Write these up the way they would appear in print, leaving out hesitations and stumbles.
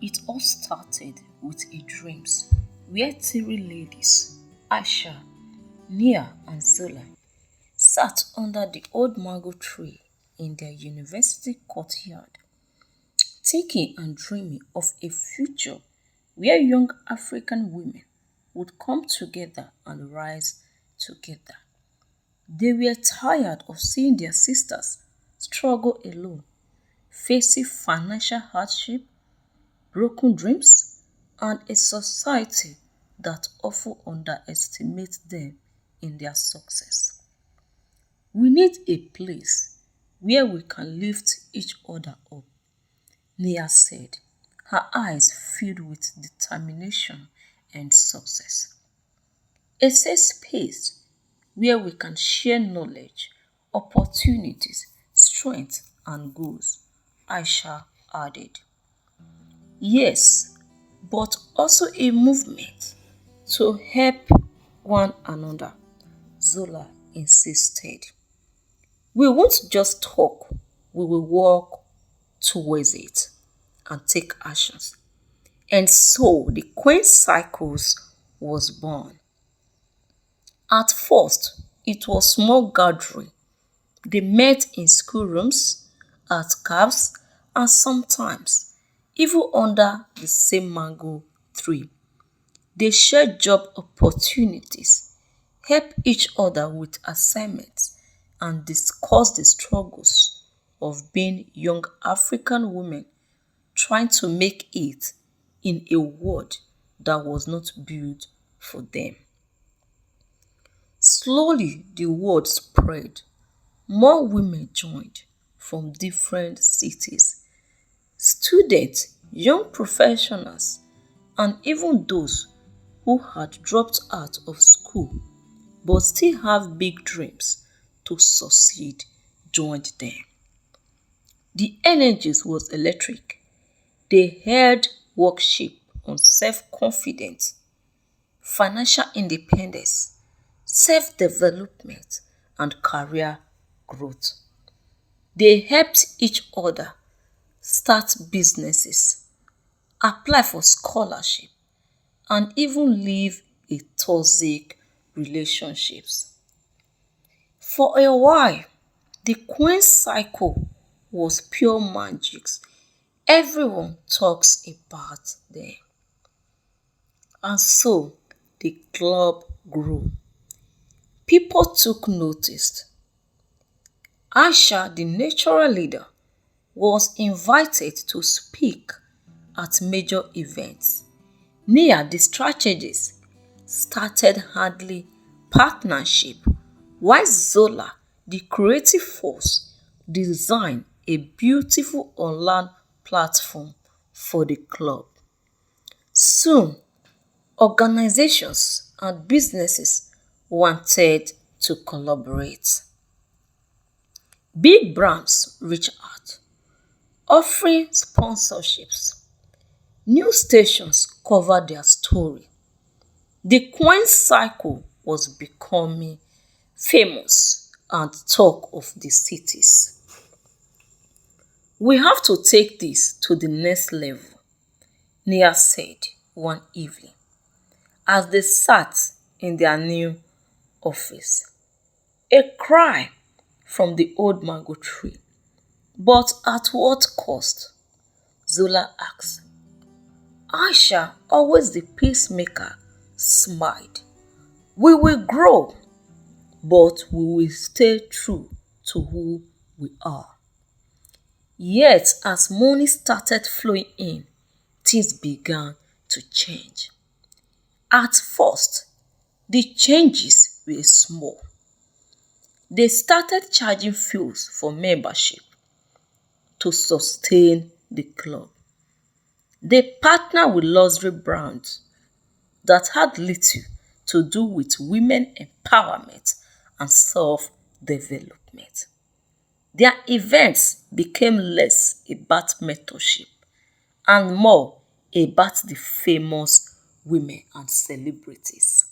It all started with a dreams where three ladies, Aisha, Nia, and Zola, sat under the old mango tree in their university courtyard, thinking and dreaming of a future where young African women would come together and rise together. They were tired of seeing their sisters struggle alone, facing financial hardship, broken dreams, and a society that often underestimates them in their success. We need a place where we can lift each other up, Nia said, her eyes filled with determination and success. A safe space where we can share knowledge, opportunities, strength, and goals, Aisha added. Yes, but also a movement to help one another, Zola insisted. We won't just talk, we will work towards it and take actions. And so the Queen Cycles was born. At first, it was small gathering. They met in schoolrooms, at cabs, and sometimes even under the same mango tree. They shared job opportunities, helped each other with assignments, and discussed the struggles of being young African women trying to make it in a world that was not built for them. Slowly, the word spread. More women joined from different cities. Students, young professionals, and even those who had dropped out of school but still have big dreams to succeed joined them. The energies was electric. They held worship on self-confidence, financial independence, self-development, and career growth. They helped each other start businesses, apply for scholarship, and even live a toxic relationships. For a while, the Queen cycle was pure magic. Everyone talks about them. And so the club grew. People took notice. Aisha, the natural leader, was invited to speak at major events. Nia, the strategist, started handling partnership, while Zola, the creative force, designed a beautiful online platform for the club. Soon, organizations and businesses wanted to collaborate. Big brands reached out, offering sponsorships. New stations covered their story. The Queen cycle was becoming famous and talk of the cities. We have to take this to the next level, Nia said one evening as they sat in their new office. A cry from the old mango tree. But at what cost? Zola asked. Aisha, always the peacemaker, smiled. We will grow, but we will stay true to who we are. Yet, as money started flowing in, things began to change. At first, the changes were small. They started charging fees for membership to sustain the club. They partnered with luxury brands that had little to do with women empowerment and self-development. Their events became less about mentorship and more about the famous women and celebrities.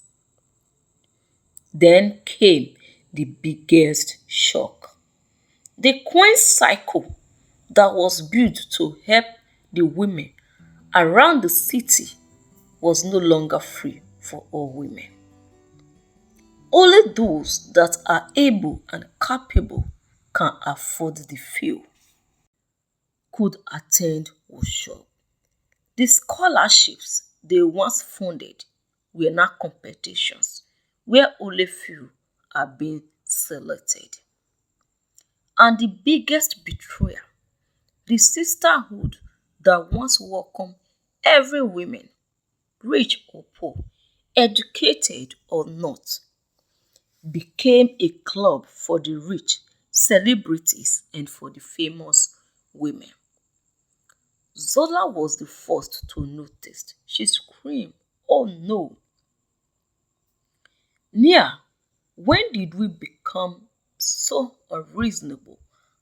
Then came the biggest shock. The Queen cycle that was built to help the women around the city was no longer free for all women. Only those that are able and capable can afford the fuel could attend workshop. The scholarships they once funded were now competitions where only few are being selected. And the biggest betrayal, the sisterhood that once welcomed every woman, rich or poor, educated or not, became a club for the rich, celebrities, and for the famous women. Zola was the first to notice. She screamed, "Oh no! Nia, when did we become so unreasonable,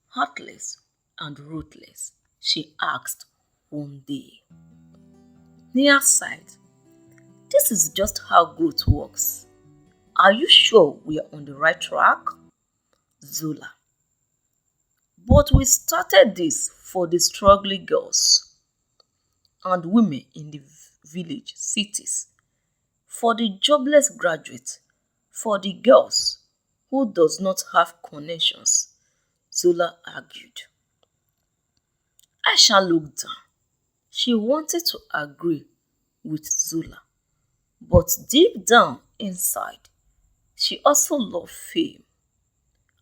heartless, and ruthless?" she asked one day. Nia sighed. "This is just how growth works. Are you sure we are on the right track?" Zola. "But we started this for the struggling girls and women in the village cities, for the jobless graduates, for the girls who does not have connections," Zola argued. Aisha looked down. She wanted to agree with Zola, but deep down inside, she also loved fame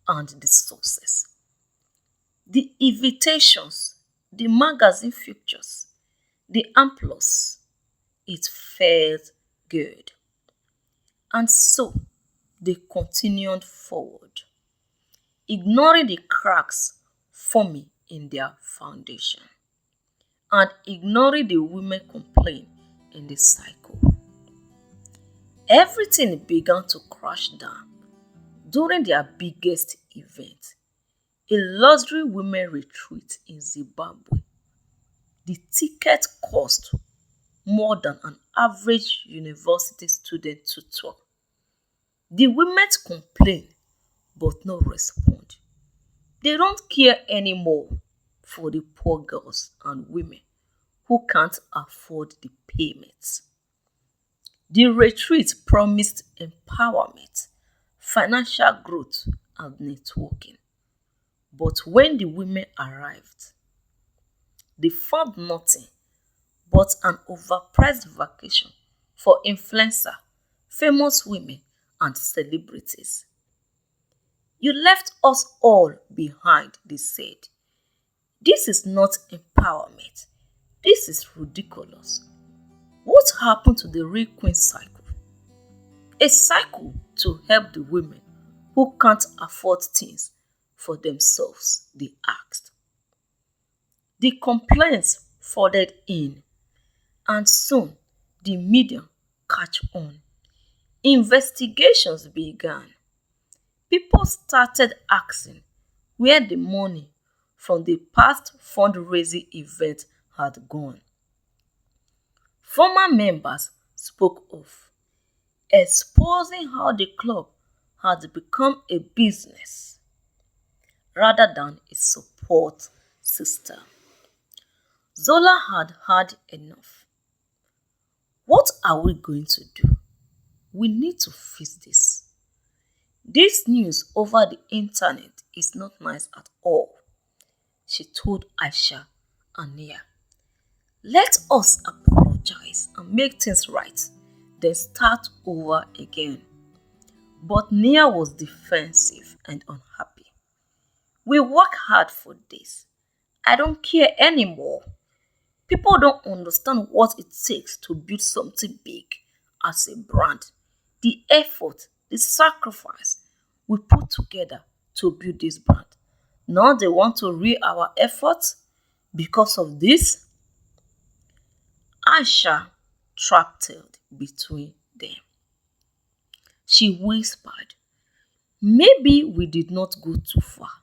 and the success. The invitations, the magazine pictures, the applause, it felt good. And so they continued forward, ignoring the cracks forming in their foundation and ignoring the women complaint in the cycle. Everything began to crash down during their biggest event, a luxury women retreat in Zimbabwe. The ticket cost more than an average university student to tour. The women complain but no respond. They don't care anymore for the poor girls and women who can't afford the payments. The retreat promised empowerment, financial growth, and networking. But when the women arrived, they found nothing but an overpriced vacation for influencer, famous women, and celebrities. "You left us all behind," they said. "This is not empowerment. This is ridiculous. What happened to the real queen cycle? A cycle to help the women who can't afford things for themselves," they asked. The complaints flooded in, and soon the media catch on. Investigations began. People started asking where the money from the past fundraising event had gone. Former members spoke of exposing how the club had become a business rather than a support system. Zola had had enough. "What are we going to do? We need to fix this. This news over the internet is not nice at all," she told Aisha and Nia. "Let us apologize and make things right, then start over again." But Nia was defensive and unhappy. "We work hard for this. I don't care anymore. People don't understand what it takes to build something big as a brand. The effort, the sacrifice we put together to build this brand. Now they want to read our efforts because of this." Aisha throttled between them. She whispered, "Maybe we did not go too far.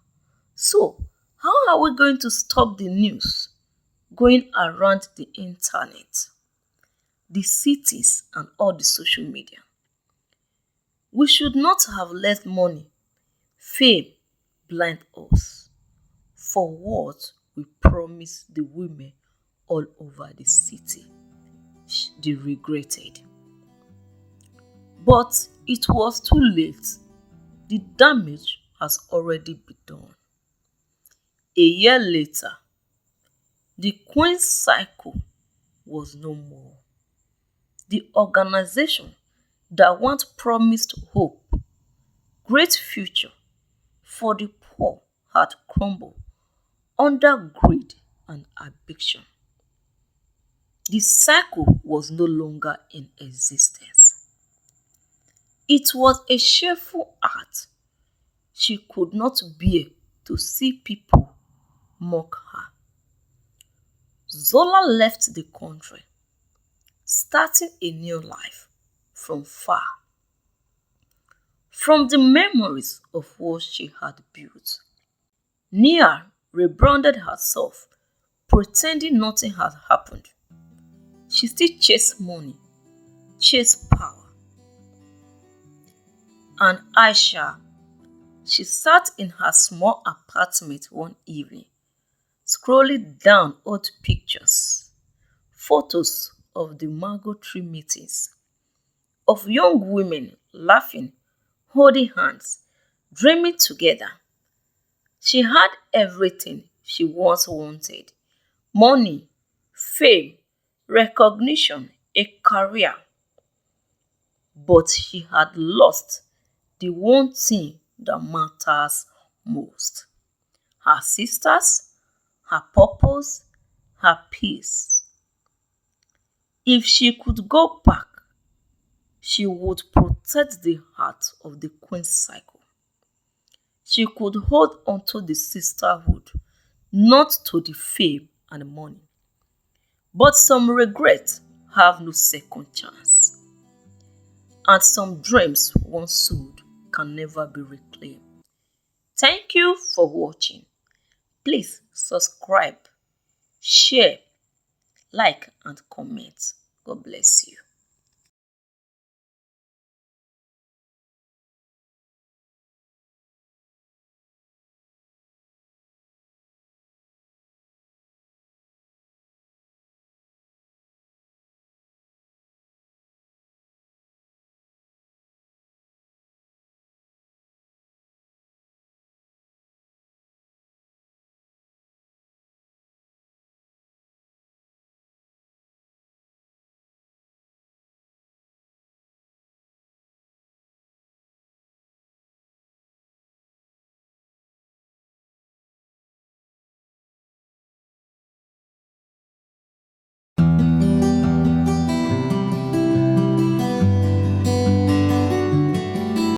So, how are we going to stop the news going around the internet, the cities, and all the social media? We should not have let money, fame blind us for what we promised the women all over the city. They regretted. But it was too late. The damage has already been done. A year later, the Queen's Cycle was no more. The organization that once promised hope, great future for the poor had crumbled under greed and ambition. The cycle was no longer in existence. It was a shameful act. She could not bear to see people mock her. Zola left the country, starting a new life from far, from the memories of what she had built. Nia rebranded herself, pretending nothing had happened. She still chased money, chased power. And Aisha, she sat in her small apartment one evening, scrolling down old pictures, photos of the mango tree meetings, of young women laughing, holding hands, dreaming together. She had everything she once wanted: money, fame, recognition, a career. But she had lost the one thing that matters most: her sisters, her purpose, her peace. If she could go back, she would protect the heart of the Queen's Cycle. She could hold onto the sisterhood, not to the fame and money. But some regrets have no second chance, and some dreams once sold can never be reclaimed. Thank you for watching. Please subscribe, share, like, and comment. God bless you.